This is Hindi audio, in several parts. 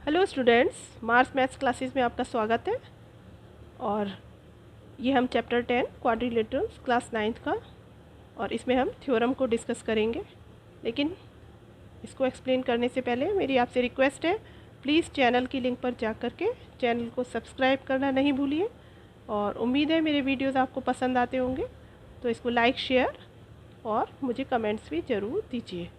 Hello students, Mars maths classes में आपका स्वागत है। और ये हम चैप्टर 10 क्वाड्रिलेटरल्स क्लास 9th का, और इसमें हम थ्योरम को डिस्कस करेंगे। लेकिन इसको एक्सप्लेन करने से पहले मेरी आपसे रिक्वेस्ट है, प्लीज़ चैनल की लिंक पर जा कर के चैनल को सब्सक्राइब करना नहीं भूलिए। और उम्मीद है मेरे वीडियोज़ आपको पसंद आते होंगे, तो इसको लाइक, शेयर और मुझे कमेंट्स भी ज़रूर दीजिए,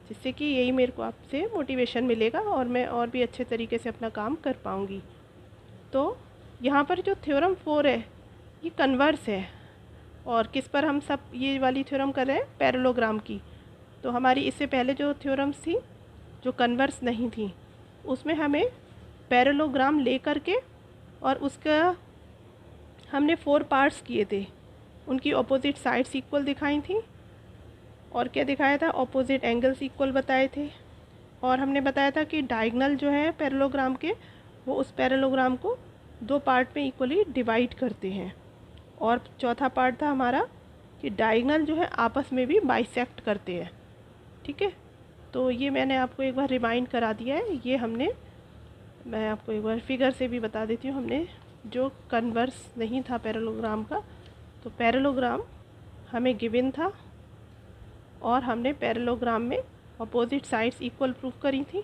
जिससे कि यही मेरे को आपसे मोटिवेशन मिलेगा और मैं और भी अच्छे तरीके से अपना काम कर पाऊँगी। तो यहाँ पर जो थ्योरम 4 है ये कन्वर्स है, और किस पर हम सब ये वाली थ्योरम कर रहे हैं? पैरेललोग्राम की। तो हमारी इससे पहले जो थ्योरम्स थी जो कन्वर्स नहीं थी, उसमें हमें पैरेललोग्राम ले कर के और उसका हमने 4 पार्ट्स किए थे, उनकी ऑपोजिट साइड्स इक्वल दिखाई थी, और क्या दिखाया था? ऑपोजिट एंगल्स इक्वल बताए थे। और हमने बताया था कि डायगोनल जो है पैरेललोग्राम के, वो उस पैरेललोग्राम को 2 पार्ट में इक्वली डिवाइड करते हैं। और चौथा पार्ट था हमारा कि डायगोनल जो है आपस में भी बाइसेक्ट करते हैं। ठीक है, तो ये मैंने आपको एक बार रिमाइंड करा दिया है। ये मैं आपको एक बार फिगर से भी बता देती हूँ। हमने जो कन्वर्स नहीं था पैरेललोग्राम का, तो पैरेललोग्राम हमें गिवन था और हमने पैरेललोग्राम में अपोजिट साइड्स इक्वल प्रूव करी थी।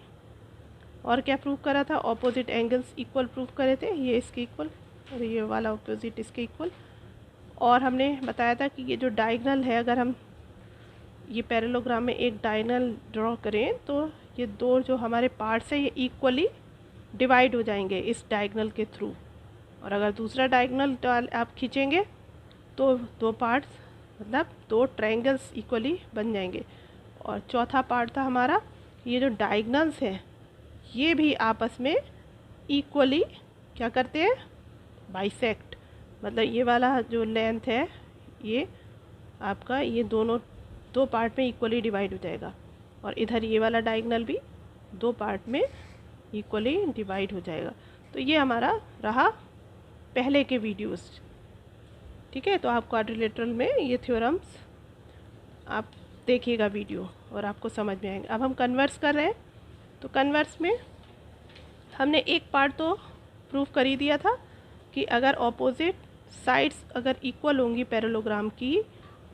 और क्या प्रूव करा था? ऑपोजिट एंगल्स इक्वल प्रूव करे थे, ये इसके इक्वल और ये वाला ऑपोजिट इसके इक्वल। और हमने बताया था कि ये जो डायगोनल है, अगर हम ये पैरेललोग्राम में एक डायगोनल ड्रॉ करें तो ये दो जो हमारे पार्ट्स हैं ये इक्वली डिवाइड हो जाएंगे इस डायगोनल के थ्रू। और अगर दूसरा डायगोनल आप खींचेंगे तो 2 पार्ट्स मतलब 2 ट्रायंगल्स इक्वली बन जाएंगे। और चौथा पार्ट था हमारा, ये जो डायगोनल्स हैं ये भी आपस में इक्वली क्या करते हैं? बाइसेक्ट। मतलब ये वाला जो लेंथ है ये आपका ये दोनों 2 पार्ट में इक्वली डिवाइड हो जाएगा, और इधर ये वाला डायगोनल भी 2 पार्ट में इक्वली डिवाइड हो जाएगा। तो ये हमारा रहा पहले के वीडियोस। ठीक है, तो आप क्वाड्रिलेटरल में ये थ्योरम्स आप देखिएगा वीडियो और आपको समझ में आएंगे। अब हम कन्वर्स कर रहे हैं, तो कन्वर्स में हमने एक पार्ट तो प्रूव कर ही दिया था कि अगर ऑपोजिट साइड्स अगर इक्वल होंगी पैरेललोग्राम की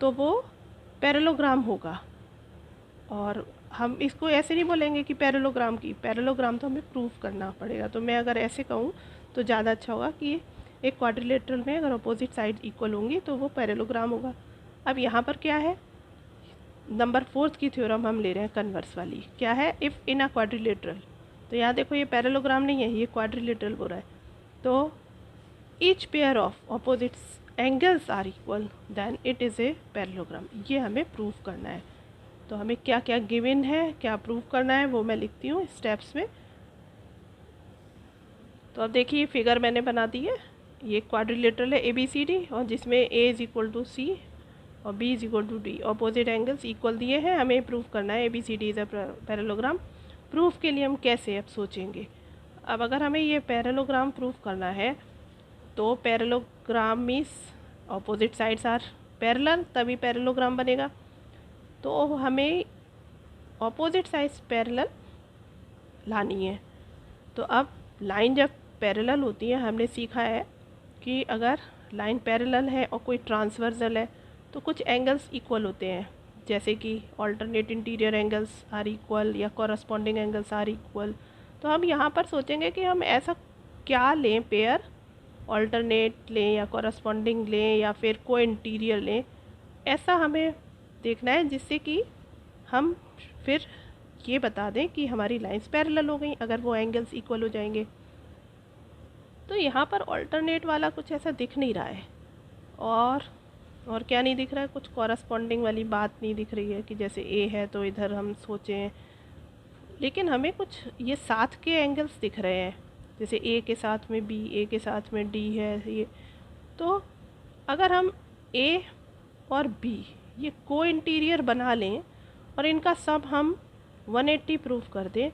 तो वो पैरेललोग्राम होगा। और हम इसको ऐसे नहीं बोलेंगे कि पैरेललोग्राम तो हमें प्रूव करना पड़ेगा। तो मैं अगर ऐसे कहूँ तो ज़्यादा अच्छा होगा कि एक क्वाड्रिलेटरल में अगर अपोजिट साइड इक्वल होंगी तो वो पैरेललोग्राम होगा। अब यहाँ पर क्या है? नंबर 4 की थ्योरम हम ले रहे हैं कन्वर्स वाली। क्या है? इफ़ इन अ क्वाड्रिलेटरल, तो यहाँ देखो ये पैरेललोग्राम नहीं है, ये क्वाड्रिलेटरल हो रहा है। तो each pair of opposites angles are equal then it is a parallelogram. ये हमें प्रूव करना है। तो हमें क्या क्या गिवन है, क्या प्रूव करना है, वो मैं लिखती हूँ स्टेप्स में। तो अब देखिए फिगर मैंने बना दी है। ये क्वाड्रिलेटरल है ABCD, और जिसमें A is equal to C और B is equal to D। Opposite angles equal दिए हैं, हमें प्रूव करना है ABCD is a parallelogram. Proof के लिए हम कैसे अब सोचेंगे। अब अगर हमें ये पैरेललोग्राम प्रूव करना है तो parallelogram means opposite sides are parallel, तभी पैरेललोग्राम बनेगा। तो हमें ऑपोजिट साइड्स पैरेलल लानी है। तो अब लाइन जब पैरेलल होती है, हमने सीखा है कि अगर लाइन पैरेलल है और कोई ट्रांसवर्सल है तो कुछ एंगल्स इक्वल होते हैं, जैसे कि alternate interior angles are equal या कॉरस्पॉन्डिंग एंगल्स आर इक्वल। तो हम यहाँ पर सोचेंगे कि हम ऐसा क्या लें पेयर, ऑल्टरनेट लें या कॉरस्पॉन्डिंग लें या फिर को इंटीरियर लें। ऐसा हमें देखना है जिससे कि हम फिर ये बता दें कि हमारी लाइंस पैरेलल हो गई अगर वो एंगल्स इक्वल हो जाएंगे। तो यहाँ पर ऑल्टरनेट वाला कुछ ऐसा दिख नहीं रहा है, और क्या नहीं दिख रहा है? कुछ कॉरस्पॉन्डिंग वाली बात नहीं दिख रही है कि जैसे A है तो इधर हम सोचें। लेकिन हमें कुछ ये साथ के एंगल्स दिख रहे हैं, जैसे A के साथ में B, A के साथ में D है ये। तो अगर हम A और B ये को इंटीरियर बना लें और इनका सब हम 180 प्रूव कर दें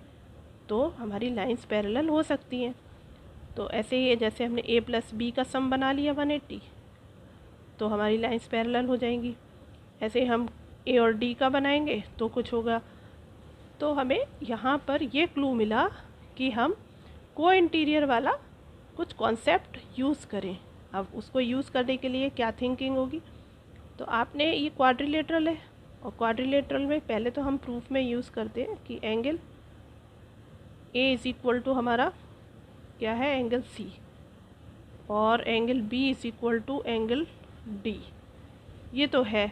तो हमारी लाइंस पैरेलल हो सकती हैं। तो ऐसे ही जैसे हमने A प्लस B का सम बना लिया 180, तो हमारी लाइंस पैरेलल हो जाएंगी। ऐसे हम A और D का बनाएंगे तो कुछ होगा। तो हमें यहाँ पर ये क्लू मिला कि हम को इंटीरियर वाला कुछ कॉन्सेप्ट यूज़ करें। अब उसको यूज़ करने के लिए क्या थिंकिंग होगी, तो आपने ये क्वाड्रिलेटरल है और क्वाड्रिलेटरल में पहले तो हम प्रूफ में यूज़ करते हैं कि angle A is equal to हमारा क्या है, एंगल सी, और angle B is equal to angle D. ये तो है।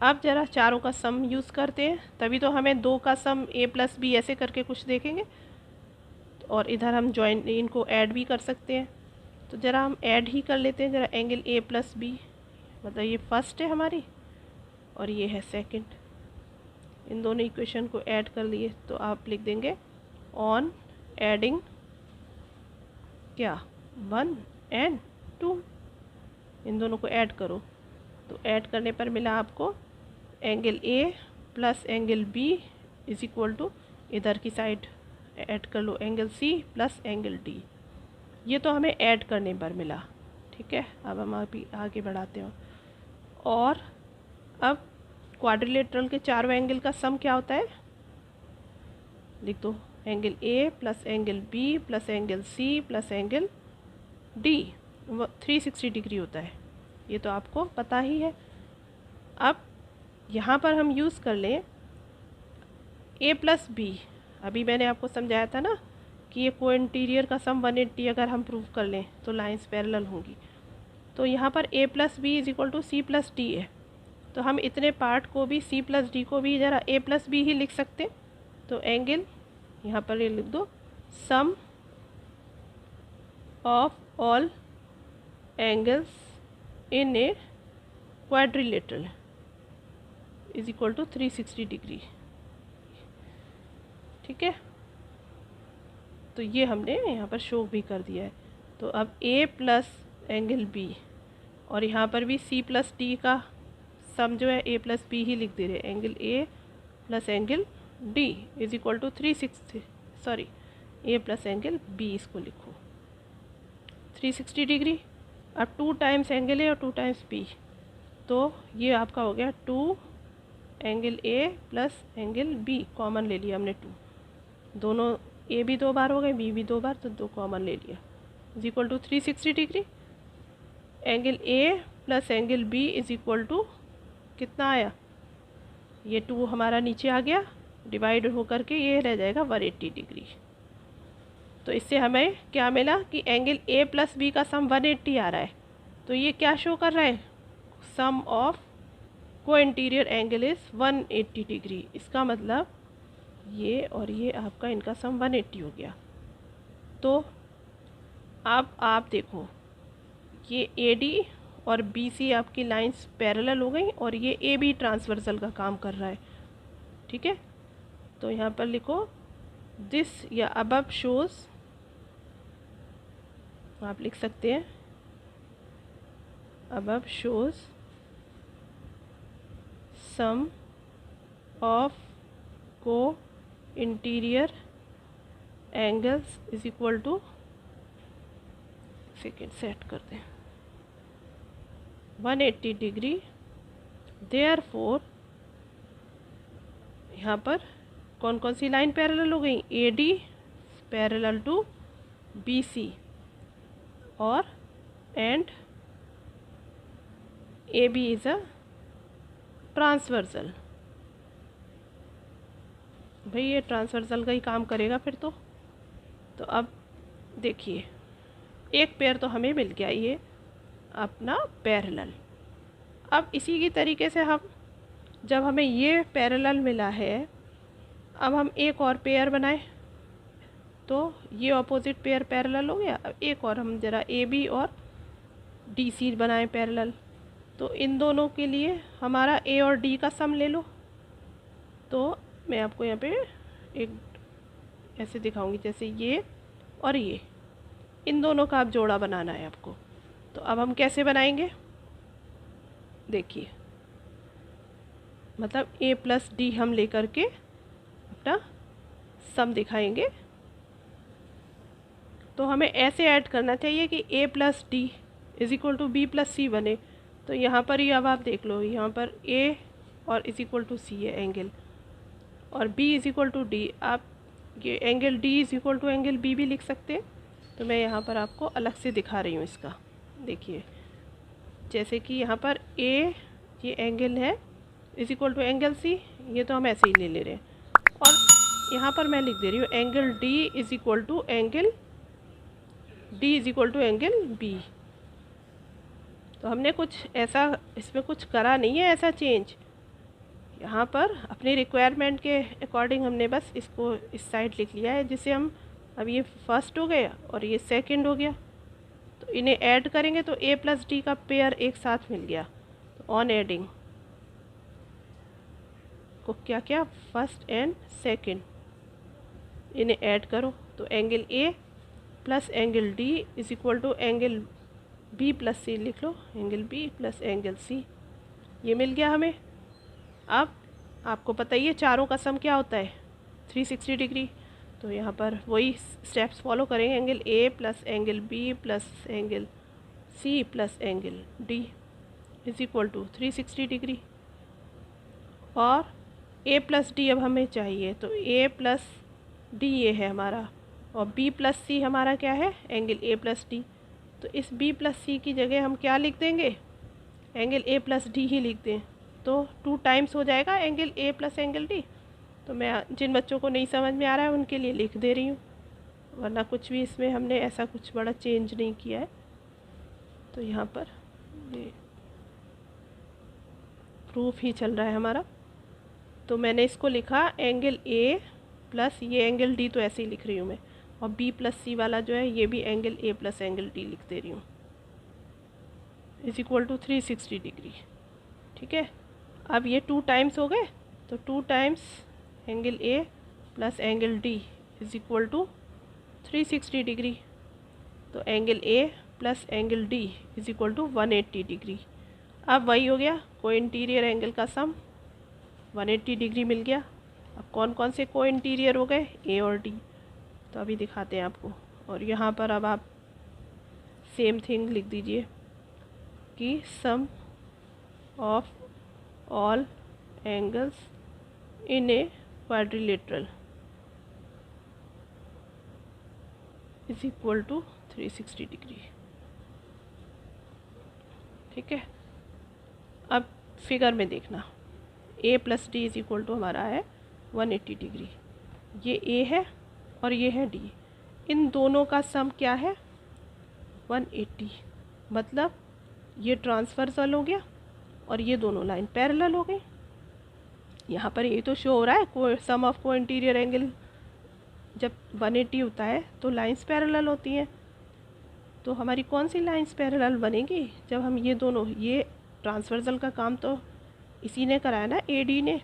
अब ज़रा चारों का सम यूज़ करते हैं, तभी तो हमें दो का सम ए प्लस बी ऐसे करके कुछ देखेंगे, और इधर हम जॉइन इनको ऐड भी कर सकते हैं। तो ज़रा हम ऐड ही कर लेते हैं। ज़रा एंगल ए प्लस बी, मतलब ये फर्स्ट है हमारी और ये है सेकंड, इन दोनों इक्वेशन को ऐड कर लिए तो आप लिख देंगे ऑन एडिंग क्या 1 and 2, इन दोनों को ऐड करो। तो ऐड करने पर मिला आपको angle A plus angle B is equal to, इधर की साइड ऐड कर लो angle C plus angle D. ये तो हमें ऐड करने पर मिला, ठीक है। अब हम अभी आगे बढ़ाते हैं। और अब क्वाड्रिलेटरल के चारों एंगल का सम क्या होता है, लिख दो angle A plus angle B plus angle C plus angle D, 360 degree होता है। ये तो आपको पता ही है। अब यहाँ पर हम यूज़ कर लें ए प्लस बी। अभी मैंने आपको समझाया था ना कि ये को इंटीरियर का सम 180 अगर हम प्रूव कर लें तो लाइंस पैरेलल होंगी। तो यहाँ पर A plus B is equal to C plus D है, तो हम इतने पार्ट को भी सी प्लस डी को भी ज़रा ए प्लस बी ही लिख सकते। तो एंगल यहाँ पर ये लिख दो sum of all angles in a quadrilateral is equal to 360 degree, ठीक है। तो ये हमने यहाँ पर शो भी कर दिया है। तो अब a प्लस एंगल b, और यहाँ पर भी c प्लस डी का सम जो है a प्लस बी ही लिख दे रहे, angle a plus angle d is equal to 360, sorry a plus angle b, इसको लिखो 360 डिग्री। अब 2 टाइम्स एंगल a और 2 टाइम्स b, तो ये आपका हो गया 2 angle a plus angle b, common ले लिया हमने 2, दोनों ए भी 2 बार हो गए, बी भी 2 बार, तो 2 कॉमन ले लिया, is equal to 360 degree. Angle A plus angle B is equal to कितना आया, ये 2 हमारा नीचे आ गया, डिवाइड होकर के ये रह जाएगा 180 डिग्री। तो इससे हमें क्या मिला कि एंगल ए प्लस बी का सम 180 आ रहा है। तो ये क्या शो कर रहा है, सम of co interior angle is 180 degree. इसका मतलब ये और ये आपका इनका सम 180 हो गया। तो अब आप देखो ये AD और BC आपकी लाइंस पैरेलल हो गई और ये AB ट्रांसवर्सल का काम कर रहा है, ठीक है। तो यहाँ पर लिखो दिस या अबव शोज, आप लिख सकते हैं above shows sum of co interior angles is equal to, second set कर दें 180 डिग्री। देयरफॉर यहाँ पर कौन कौन सी लाइन पैरेलल हो गई, AD पैरेलल टू BC और and AB is a transversal. भाई ये ट्रांसवर्सल का ही काम करेगा फिर तो अब देखिए एक पेयर तो हमें मिल गया ये अपना पैरेलल। अब इसी की तरीके से हम जब हमें ये पैरेलल मिला है, अब हम एक और पेयर बनाएं, तो ये ऑपोजिट पेयर पैरेलल हो गया। अब एक और हम ज़रा AB और DC बनाएं पैरेलल, तो इन दोनों के लिए हमारा A और D का सम ले लो। तो मैं आपको यहाँ पे एक ऐसे दिखाऊंगी, जैसे ये और ये, इन दोनों का आप जोड़ा बनाना है आपको। तो अब हम कैसे बनाएंगे, देखिए मतलब A प्लस डी हम लेकर के अपना सम दिखाएंगे। तो हमें ऐसे ऐड करना चाहिए कि A plus D is equal to B plus C बने। तो यहाँ पर ही अब आप देख लो, यहाँ पर A और इज इक्वल टू सी है एंगल, और B is equal to D. आप ये angle D is equal to angle B भी लिख सकते हैं। तो मैं यहाँ पर आपको अलग से दिखा रही हूँ इसका। देखिए जैसे कि यहाँ पर ए ये एंगल है is equal to angle C, ये तो हम ऐसे ही ले रहे हैं। और यहाँ पर मैं लिख दे रही हूँ angle D is equal to angle B. तो हमने कुछ ऐसा इसमें कुछ करा नहीं है ऐसा चेंज, यहाँ पर अपनी रिक्वायरमेंट के अकॉर्डिंग हमने बस इसको इस साइड लिख लिया है, जिससे हम अब ये फर्स्ट हो गया और ये सेकंड हो गया। तो इन्हें ऐड करेंगे तो a प्लस डी का पेयर एक साथ मिल गया। तो ऑन एडिंग को क्या क्या फर्स्ट एंड सेकंड इन्हें ऐड करो तो angle a plus angle d is equal to angle b plus C लिख लो, angle b plus angle c ये मिल गया हमें। अब आपको पता ही है चारों का सम क्या होता है 360 डिग्री। तो यहाँ पर वही स्टेप्स फॉलो करेंगे, angle a plus angle b plus angle c plus angle d is equal to 360 degree. और a प्लस डी अब हमें चाहिए, तो a प्लस डी ये है हमारा और b प्लस सी हमारा क्या है एंगल a प्लस डी। तो इस b प्लस सी की जगह हम क्या लिख देंगे एंगल a प्लस डी ही लिख दें, तो 2 टाइम्स हो जाएगा angle a plus angle D. तो मैं जिन बच्चों को नहीं समझ में आ रहा है उनके लिए लिख दे रही हूँ, वरना कुछ भी इसमें हमने ऐसा कुछ बड़ा चेंज नहीं किया है। तो यहाँ पर ये प्रूफ ही चल रहा है हमारा। तो मैंने इसको लिखा एंगल a प्लस ये एंगल d, तो ऐसे ही लिख रही हूँ मैं, और b प्लस सी वाला जो है ये भी angle a plus angle d लिख दे रही हूँ इज़ इक्वल टू 360 डिग्री। ठीक है, अब ये 2 टाइम्स हो गए, तो 2 times angle a plus angle d is equal to 360 degree. तो angle a plus angle d is equal to 180 degree. अब वही हो गया को इंटीरियर एंगल का सम 180 डिग्री मिल गया। अब कौन कौन से को इंटीरियर हो गए a और d, तो अभी दिखाते हैं आपको। और यहाँ पर अब आप सेम थिंग लिख दीजिए कि sum of all angles in a quadrilateral is equal to 360 degree. ठीक है, अब फिगर में देखना a plus D is equal to हमारा है 180 डिग्री। ये a है और ये है d, इन दोनों का सम क्या है 180, मतलब ये ट्रांसवर्सल हो गया और ये दोनों लाइन पैरेलल हो गई। यहाँ पर ये तो शो हो रहा है को सम ऑफ को इंटीरियर एंगल जब 180 होता है तो लाइंस पैरेलल होती हैं। तो हमारी कौन सी लाइंस पैरेलल बनेगी जब हम ये दोनों, ये ट्रांसवर्सल का काम तो इसी ने कराया ना AD ने,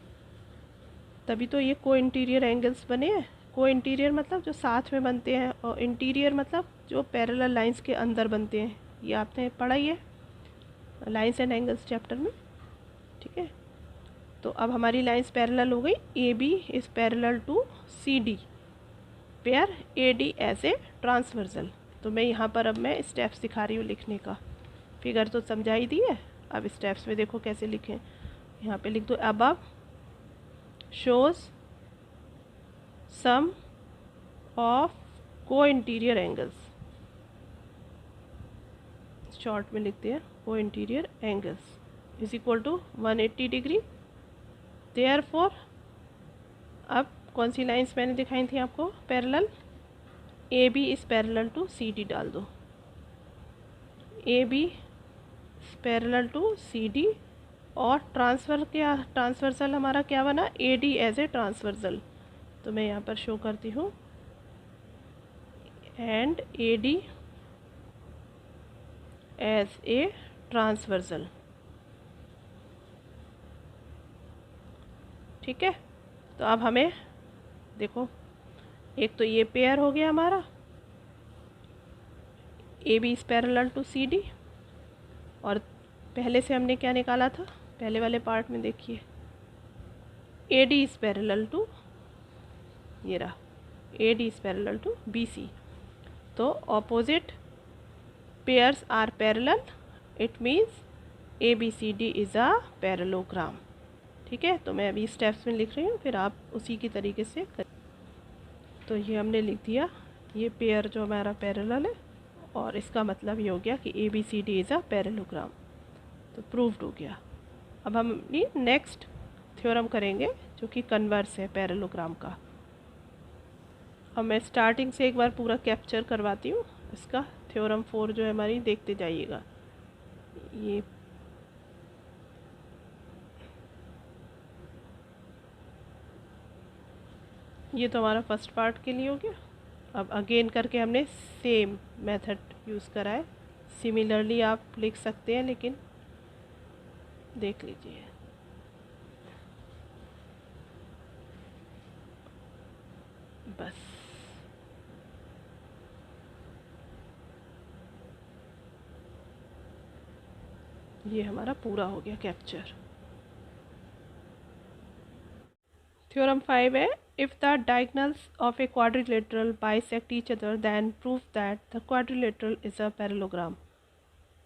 तभी तो ये को इंटीरियर एंगल्स बने हैं। को इंटीरियर मतलब जो साथ में बनते हैं और इंटीरियर मतलब जो पैरेलल लाइंस के अंदर बनते हैं। ये आपने पढ़ा ही है लाइंस एंड एंगल्स चैप्टर में। ठीक है, तो अब हमारी लाइंस पैरेलल हो गई, AB is parallel to CD pair AD as a transversal. तो मैं यहाँ पर अब मैं स्टेप्स दिखा रही हूँ लिखने का, फिगर तो समझा ही दी है, अब स्टेप्स में देखो कैसे लिखें। यहाँ पे लिख दो above shows sum of co interior angles, short में लिखते हैं co interior angles is equal to 180 degree. Therefore अब कौन सी लाइंस मैंने दिखाई थी आपको parallel, AB is parallel to CD डाल दो, AB is parallel to CD। और ट्रांसवर्सल हमारा क्या बना AD एज ए ट्रांसवर्सल। तो मैं यहाँ पर शो करती हूँ and AD as a transversal. ठीक है, तो अब हमें देखो एक तो ये पेयर हो गया हमारा AB is parallel to CD, और पहले से हमने क्या निकाला था पहले वाले पार्ट में देखिए AD इज़ पैरेलल टू, ये रहा AD is parallel to BC। तो opposite pairs are parallel, it means ABCD is a parallelogram. ठीक है, तो मैं अभी स्टेप्स में लिख रही हूँ, फिर आप उसी की तरीके से करें। तो ये हमने लिख दिया, ये पेयर जो हमारा पैरेलल है, और इसका मतलब ये हो गया कि ABCD इज़ अ पैरेललोग्राम। तो प्रूव्ड हो गया। अब हम अपनी नेक्स्ट थ्योरम करेंगे जो कि कन्वर्स है पैरेललोग्राम का। अब मैं स्टार्टिंग से एक बार पूरा कैप्चर करवाती हूँ इसका। थ्योरम 4 जो है हमारी, देखते जाइएगा। ये तो हमारा फर्स्ट पार्ट के लिए हो गया। अब अगेन करके हमने सेम मेथड यूज़ करा है। सिमिलरली आप लिख सकते हैं, लेकिन देख लीजिए। बस ये हमारा पूरा हो गया कैप्चर। थ्योरम 5 है, if the diagonals of a quadrilateral bisect each other than prove that the quadrilateral is a parallelogram.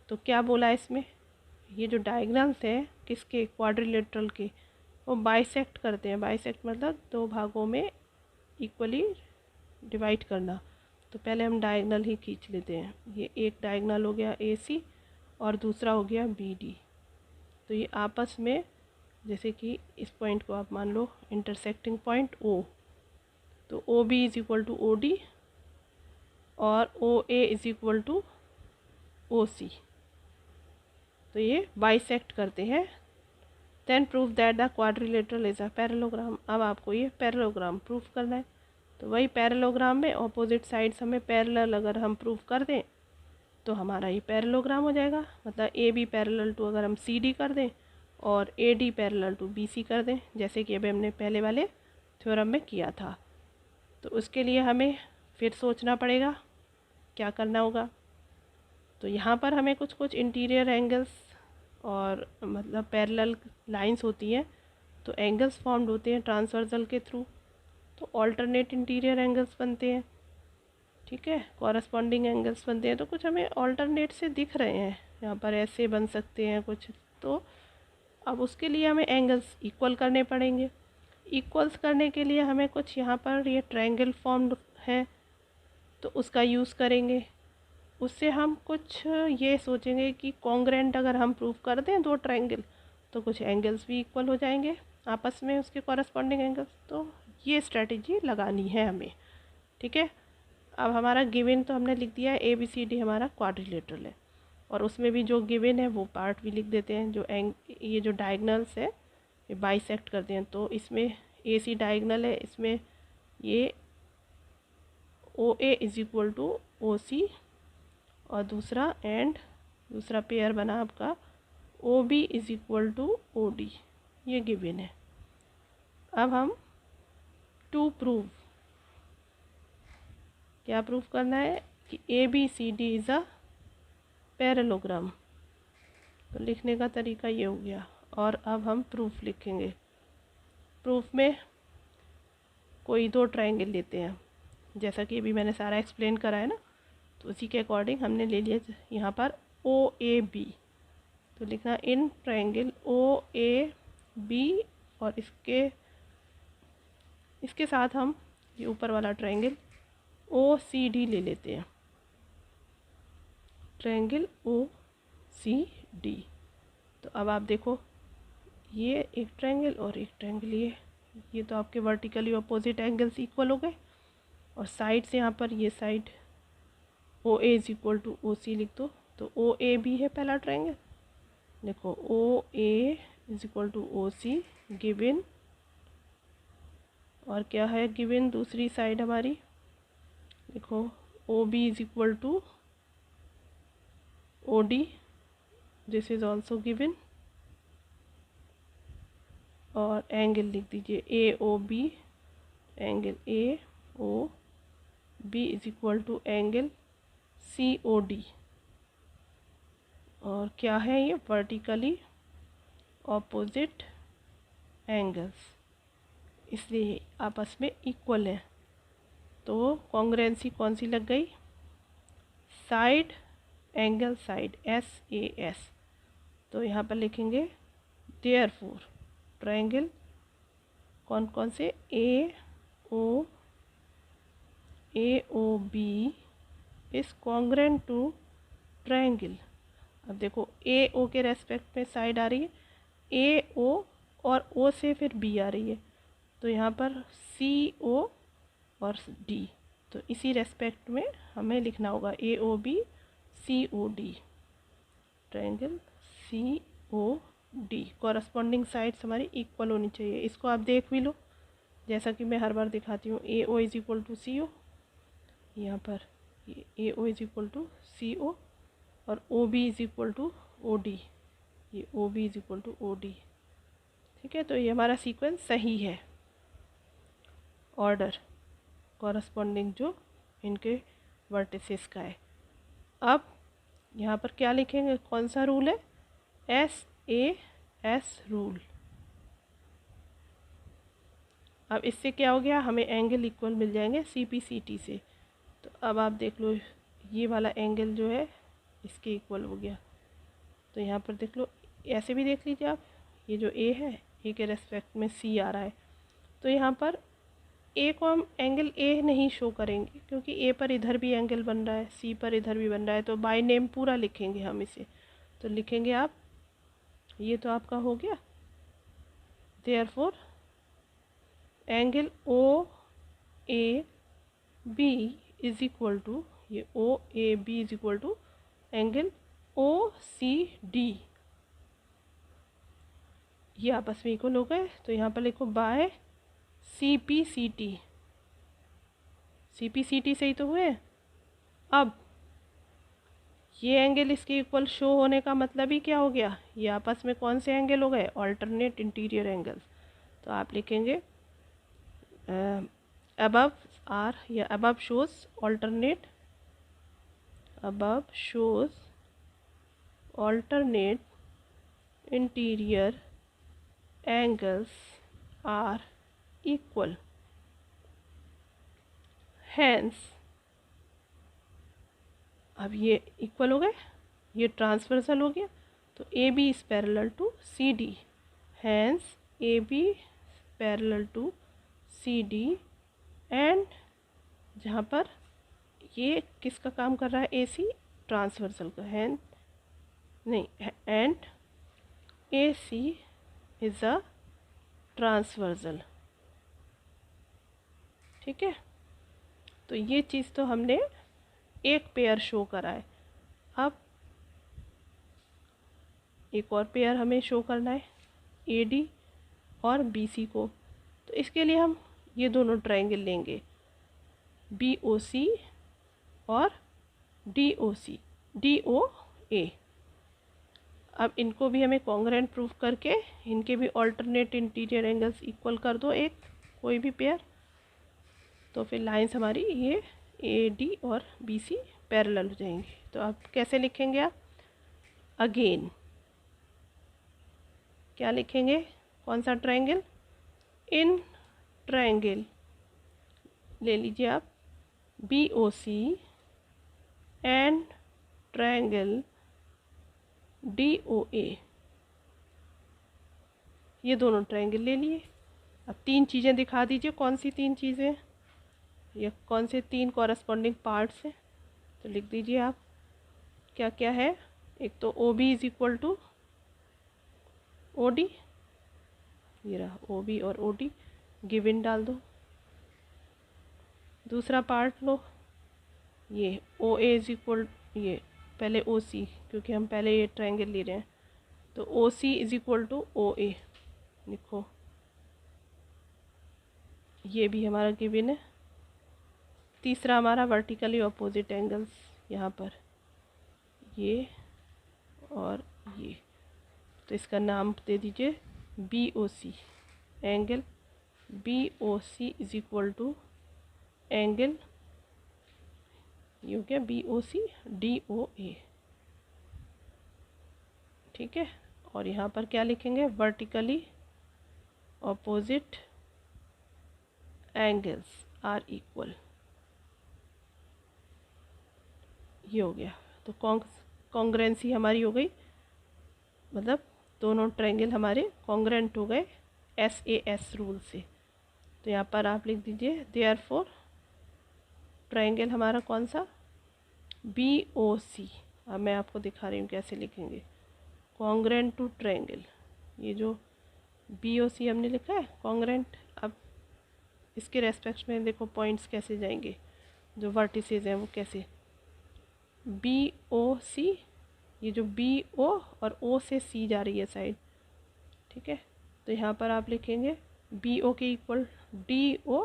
तो क्या बोला इसमें, ये जो डायगोनल्स हैं किसके, क्वाड्रिलेटरल के, वो बाइसेक्ट करते हैं। बाइसेक्ट मतलब दो भागों में इक्वली डिवाइड करना। तो पहले हम डायगोनल ही खींच लेते हैं। ये एक डायगोनल हो गया AC और दूसरा हो गया BD। तो ये आपस में, जैसे कि इस पॉइंट को आप मान लो इंटरसेक्टिंग पॉइंट O, तो OB is equal to OD और OA is equal to OC। तो ये बाइसेक्ट करते हैं। Then prove that the quadrilateral is a parallelogram. अब आपको ये पैरेललोग्राम प्रूव करना है। तो वही पैरेललोग्राम में ऑपोजिट साइड्स हमें पैरेलल अगर हम प्रूव कर दें तो हमारा ये पैरेललोग्राम हो जाएगा। मतलब AB पैरेलल टू अगर हम CD कर दें और AD पैरेलल टू BC कर दें, जैसे कि अभी हमने पहले वाले थ्योरम में किया था। तो उसके लिए हमें फिर सोचना पड़ेगा क्या करना होगा। तो यहाँ पर हमें कुछ कुछ इंटीरियर एंगल्स और मतलब पैरेलल लाइंस होती हैं, तो एंगल्स फॉर्म्ड होते हैं ट्रांसवर्सल के थ्रू, तो ऑल्टरनेट इंटीरियर एंगल्स बनते हैं। ठीक है, कॉरस्पॉन्डिंग एंगल्स बनते हैं। तो कुछ हमें ऑल्टरनेट से दिख रहे हैं, यहाँ पर ऐसे बन सकते हैं कुछ। तो अब उसके लिए हमें एंगल्स इक्वल करने पड़ेंगे। इक्वल्स करने के लिए हमें कुछ, यहाँ पर ये ट्रायंगल फॉर्म्ड है तो उसका यूज़ करेंगे। उससे हम कुछ ये सोचेंगे कि कॉन्ग्रेंट अगर हम प्रूव कर दें दो ट्रायंगल, तो कुछ एंगल्स भी इक्वल हो जाएंगे आपस में, उसके कॉरस्पॉन्डिंग एंगल्स। तो ये स्ट्रेटजी लगानी है हमें। ठीक है, अब हमारा गिवन तो हमने लिख दिया है, ABCD हमारा क्वाड्रिलेटरल है, और उसमें भी जो गिवन है वो पार्ट भी लिख देते हैं। जो ये जो डायगनल्स है ये बाइसेक्ट करते हैं। तो इसमें AC डायगनल है, इसमें ये OA is equal to OC, और दूसरा पेयर बना आपका OB is equal to OD। ये गिवन है। अब हम टू प्रूव, क्या प्रूव करना है कि ABCD इज़ अ पैरेललोग्राम। तो लिखने का तरीका ये हो गया। और अब हम प्रूफ लिखेंगे। प्रूफ में कोई दो ट्रायंगल लेते हैं, जैसा कि अभी मैंने सारा एक्सप्लेन करा है ना, तो उसी के अकॉर्डिंग हमने ले लिया यहाँ पर OAB। तो लिखना इन ट्रायंगल OAB, और इसके साथ हम ये ऊपर वाला ट्रायंगल OCD ले लेते हैं। Triangle OCD। तो अब आप देखो, ये एक ट्रायंगल और एक ट्रायंगल, ये तो आपके वर्टिकली अपोजिट एंगल्स इक्वल हो गए। और साइड से यहाँ पर ये side OA is equal to OC लिख दो। तो OAB है पहला ट्रायंगल, देखो OA is equal to OC given. और क्या है गिवन दूसरी साइड हमारी, देखो OB is equal to OD, this is also given. और एंगल लिख दीजिए AOB, angle AOB is equal to angle COD। और क्या है ये, वर्टिकली ऑपोजिट एंगल्स, इसलिए आपस में इक्वल है। तो कॉन्ग्रुएंसी कौन सी लग गई, साइड एंगल साइड SAS। तो यहाँ पर लिखेंगे देयरफॉर ट्रायंगल कौन कौन से, AOB AOB is congruent to triangle. अब देखो AO के रेस्पेक्ट में साइड आ रही है AO और O से फिर B आ रही है, तो यहाँ पर CO और D, तो इसी रेस्पेक्ट में हमें लिखना होगा AOB COD, triangle COD। Corresponding sides हमारी इक्वल होनी चाहिए। इसको आप देख भी लो, जैसा कि मैं हर बार दिखाती हूँ। AO is equal to CO, यहाँ पर ये AO is equal to CO और OB is equal to OD, ये OB is equal to OD। ठीक है, तो ये हमारा सीक्वेंस सही है, ऑर्डर कॉरस्पॉन्डिंग जो इनके वर्टिसेस का है। अब यहाँ पर क्या लिखेंगे, कौन सा रूल है, SAS रूल। अब इससे क्या हो गया, हमें एंगल इक्वल मिल जाएंगे CPCT से। तो अब आप देख लो, ये वाला एंगल जो है इसके इक्वल हो गया। तो यहाँ पर देख लो, ऐसे भी देख लीजिए आप, ये जो A है, A के रेस्पेक्ट में C आ रहा है, तो यहाँ पर A को हम एंगल A नहीं शो करेंगे, क्योंकि A पर इधर भी एंगल बन रहा है, C पर इधर भी बन रहा है, तो बाय नेम पूरा लिखेंगे हम इसे। तो लिखेंगे आप, ये तो आपका हो गया, therefore angle OAB is equal to, ये OAB is equal to angle OCD, ये आपस में इक्वल हो गए। तो यहाँ पर लिखो बाय CPCT, CPCT सही तो हुए। अब ये एंगल इसके इक्वल शो होने का मतलब ही क्या हो गया, ये आपस में कौन से एंगल हो गए, ऑल्टरनेट इंटीरियर एंगल्स। तो आप लिखेंगे above are या above shows alternate, above shows alternate interior angles are equal, hence अब ये इक्वल हो गए, ये ट्रांसवर्सल हो गया, तो AB is parallel to CD, hence AB parallel to CD, and जहाँ पर ये किसका काम कर रहा है, AC ट्रांसवर्सल का, हैंड नहीं, and AC is a transversal. ठीक है, तो ये चीज़ तो हमने एक पेयर शो करा है। अब एक और पेयर हमें शो करना है, AD और BC को। तो इसके लिए हम ये दोनों ट्रायंगल लेंगे, BOC और DOA। अब इनको भी हमें कॉन्ग्रेंट प्रूफ करके इनके भी ऑल्टरनेट इंटीरियर एंगल्स इक्वल कर दो, एक कोई भी पेयर, तो फिर लाइंस हमारी ये AD और BC पैरेलल हो जाएंगी। तो अब कैसे लिखेंगे आप, अगेन क्या लिखेंगे, कौन सा ट्रायंगल, इन ट्रायंगल ले लीजिए आप BOC एंड ट्रायंगल DOA, ये दोनों ट्रायंगल ले लिए। अब तीन चीज़ें दिखा दीजिए, कौन सी तीन चीज़ें, या कौन से तीन कॉरस्पॉन्डिंग पार्ट्स हैं, तो लिख दीजिए आप क्या क्या है। एक तो OB is equal to OD, ये रहा OB और OD, गिवन डाल दो। दूसरा पार्ट लो, ये OA इज इक्वल, ये पहले OC, क्योंकि हम पहले ये ट्रायंगल ले रहे हैं, तो OC is equal to OA लिखो, ये भी हमारा गिवन है। तीसरा हमारा वर्टिकली अपोजिट एंगल्स, यहाँ पर ये और ये, तो इसका नाम दे दीजिए BOC, angle BOC is equal to angle, ये हो गया BOC DOA। ठीक है, और यहाँ पर क्या लिखेंगे, vertically opposite angles are equal, ये हो गया। तो कॉन्ग्रेंसी हमारी हो गई, मतलब दोनों ट्रायंगल हमारे कॉन्ग्रेंट हो गए SAS रूल से। तो यहाँ पर आप लिख दीजिए देयरफॉर ट्रायंगल हमारा कौन सा, BOC। अब मैं आपको दिखा रही हूँ कैसे लिखेंगे, कॉन्ग्रेंट टू ट्रायंगल। ये जो BOC हमने लिखा है कॉन्ग्रेंट, अब इसके रेस्पेक्ट में देखो पॉइंट्स कैसे जाएंगे, जो वर्टिसेस हैं वो कैसे, BOC, ये जो BO और O से C जा रही है साइड, ठीक है। तो यहाँ पर आप लिखेंगे BO के इक्वल DO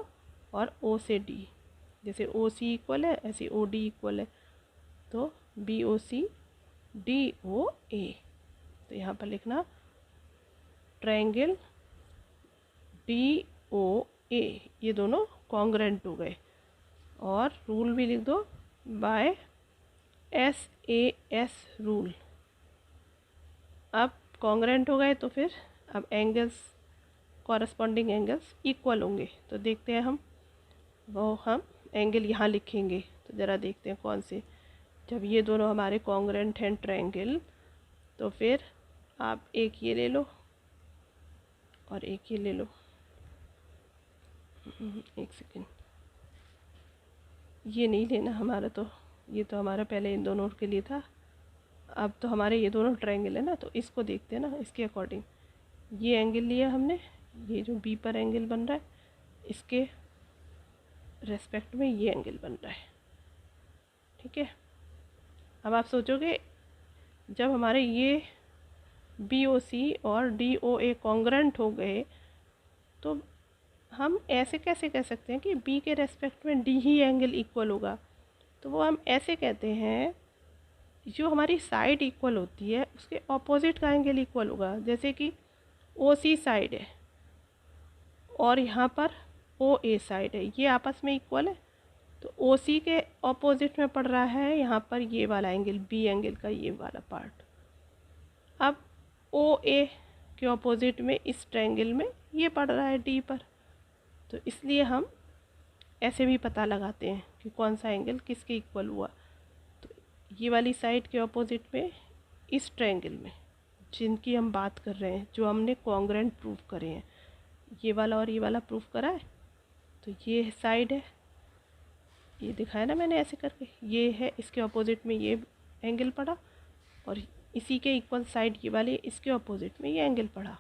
और O से D, जैसे OC इक्वल है ऐसे OD इक्वल है, तो BOC DOA। तो यहाँ पर लिखना ट्रायंगल DOA, ये दोनों कॉन्ग्रेंट हो गए। और रूल भी लिख दो, बाय SAS रूल। अब कॉन्ग्रेंट हो गए तो फिर अब एंगल्स, कॉरस्पॉन्डिंग एंगल्स इक्वल होंगे। तो देखते हैं हम एंगल यहाँ लिखेंगे, तो ज़रा देखते हैं कौन से। जब ये दोनों हमारे कॉन्ग्रेंट हैं ट्रायंगल, तो फिर आप एक ये ले लो और एक ये ले लो। एक सेकेंड, ये नहीं लेना हमारा, तो ये तो हमारा पहले इन दोनों के लिए था। अब तो हमारे ये दोनों ट्रायंगल है ना, तो इसको देखते हैं ना, इसके अकॉर्डिंग ये एंगल लिया हमने, ये जो B पर एंगल बन रहा है इसके रेस्पेक्ट में ये एंगल बन रहा है, ठीक है। अब आप सोचोगे जब हमारे ये BOC और DOA कॉन्ग्रेंट हो गए, तो हम ऐसे कैसे कह सकते हैं कि B के रेस्पेक्ट में D ही एंगल इक्वल होगा। तो वो हम ऐसे कहते हैं, जो हमारी साइड इक्वल होती है उसके ऑपोजिट का एंगल इक्वल होगा। जैसे कि OC साइड है और यहाँ पर OA साइड है, ये आपस में इक्वल है, तो OC के ऑपोजिट में पड़ रहा है यहाँ पर ये वाला एंगल, B एंगल का ये वाला पार्ट। अब OA के ऑपोजिट में इस ट्रायंगल में ये पड़ रहा है D पर, तो इसलिए हम ऐसे भी पता लगाते हैं कि कौन सा एंगल किसके इक्वल हुआ। तो ये वाली साइड के ऑपोजिट में इस ट्रायंगल में जिनकी हम बात कर रहे हैं, जो हमने कॉन्ग्रेंट प्रूव करे हैं, ये वाला और ये वाला प्रूव करा है, तो ये साइड है, ये दिखाया ना मैंने ऐसे करके, ये है, इसके ऑपोजिट में ये एंगल पड़ा, और इसी के इक्वल साइड ये वाली, इसके ऑपोजिट में ये एंगल पड़ा,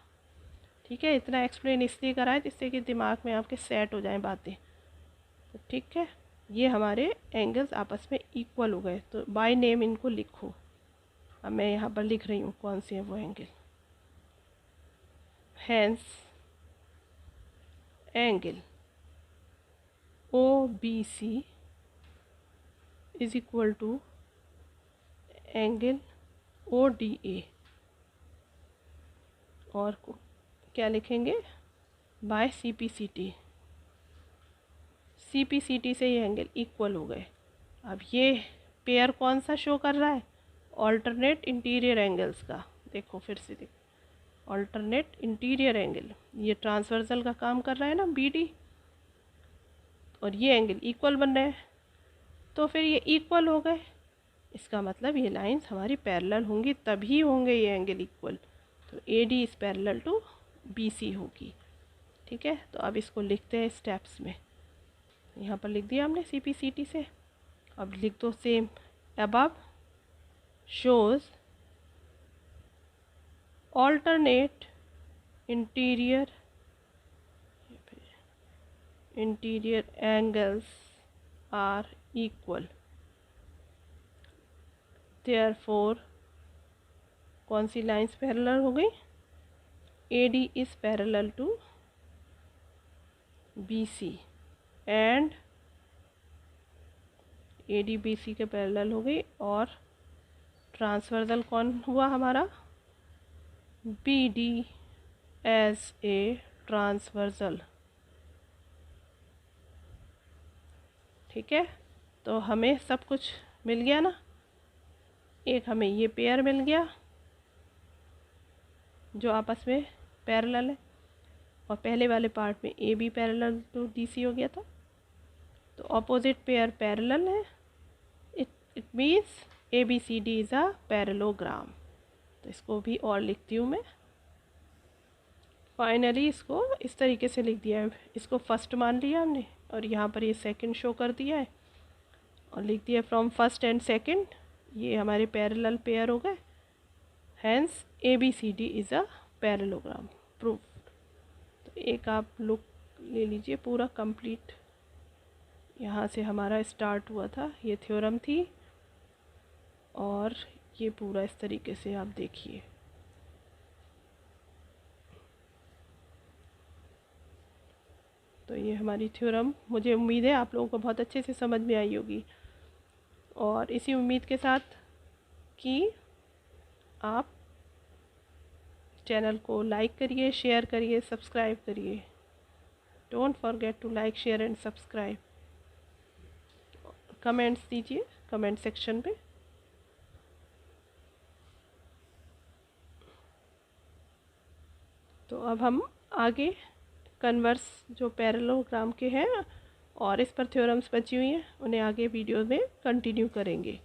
ठीक है। इतना एक्सप्लेन इसलिए करा है जिससे कि दिमाग में आपके सेट हो जाएं बातें, तो ठीक है। ये हमारे एंगल्स आपस में इक्वल हो गए, तो बाय नेम इनको लिखो। अब मैं यहाँ पर लिख रही हूँ कौन से है वो angle. Hence angle OBC is equal to angle ODA, और क्या लिखेंगे, बाय CPCT से ये एंगल इक्वल हो गए। अब ये पेयर कौन सा शो कर रहा है, ऑल्टरनेट इंटीरियर एंगल्स का। देखो फिर से देखो, ऑल्टरनेट इंटीरियर एंगल, ये ट्रांसवर्सल का काम कर रहा है ना BD, और ये एंगल इक्वल बन रहे हैं, तो फिर ये इक्वल हो गए, इसका मतलब ये लाइंस हमारी पैरेलल होंगी तभी होंगे ये एंगल इक्वल। तो AD is parallel to BC होगी, ठीक है। तो अब इसको लिखते हैं स्टेप्स में, यहाँ पर लिख दिया हमने CPCT से। अब लिख दो same, above shows alternate interior angles are equal, therefore कौन सी लाइंस पैरेलल हो गई, AD is parallel to BC and AD BC के पैरेलल हो गई, और ट्रांसवर्सल कौन हुआ हमारा, BD एज ए ट्रांसवर्सल, ठीक है। तो हमें सब कुछ मिल गया ना, एक हमें ये पेयर मिल गया जो आपस में पैरेलल है, और पहले वाले पार्ट में AB पैरेलल टू DC हो गया था, तो ऑपोजिट पेयर पैरेलल है, it means ABCD is a parallelogram. तो इसको भी और लिखती हूँ मैं, फाइनली इसको इस तरीके से लिख दिया है, इसको फर्स्ट मान लिया हमने और यहाँ पर ये सेकंड शो कर दिया है, और लिख दिया फ्रॉम फर्स्ट एंड सेकंड, ये हमारे पैरेलल पेयर हो गए। Hence ABCD is a parallelogram proof. तो एक आप लुक ले लीजिए पूरा कंप्लीट, यहाँ से हमारा स्टार्ट हुआ था, ये थ्योरम थी और ये पूरा इस तरीके से आप देखिए। तो ये हमारी थ्योरम, मुझे उम्मीद है आप लोगों को बहुत अच्छे से समझ में आई होगी। और इसी उम्मीद के साथ कि आप चैनल को लाइक करिए, शेयर करिए, सब्सक्राइब करिए। Don't forget to like, share and subscribe. Comments दीजिए कमेंट सेक्शन पे। तो अब हम आगे कन्वर्स जो पैरेललोग्राम के हैं और इस पर थ्योरम्स बची हुई हैं, उन्हें आगे वीडियो में कंटिन्यू करेंगे।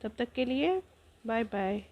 तब तक के लिए बाय बाय।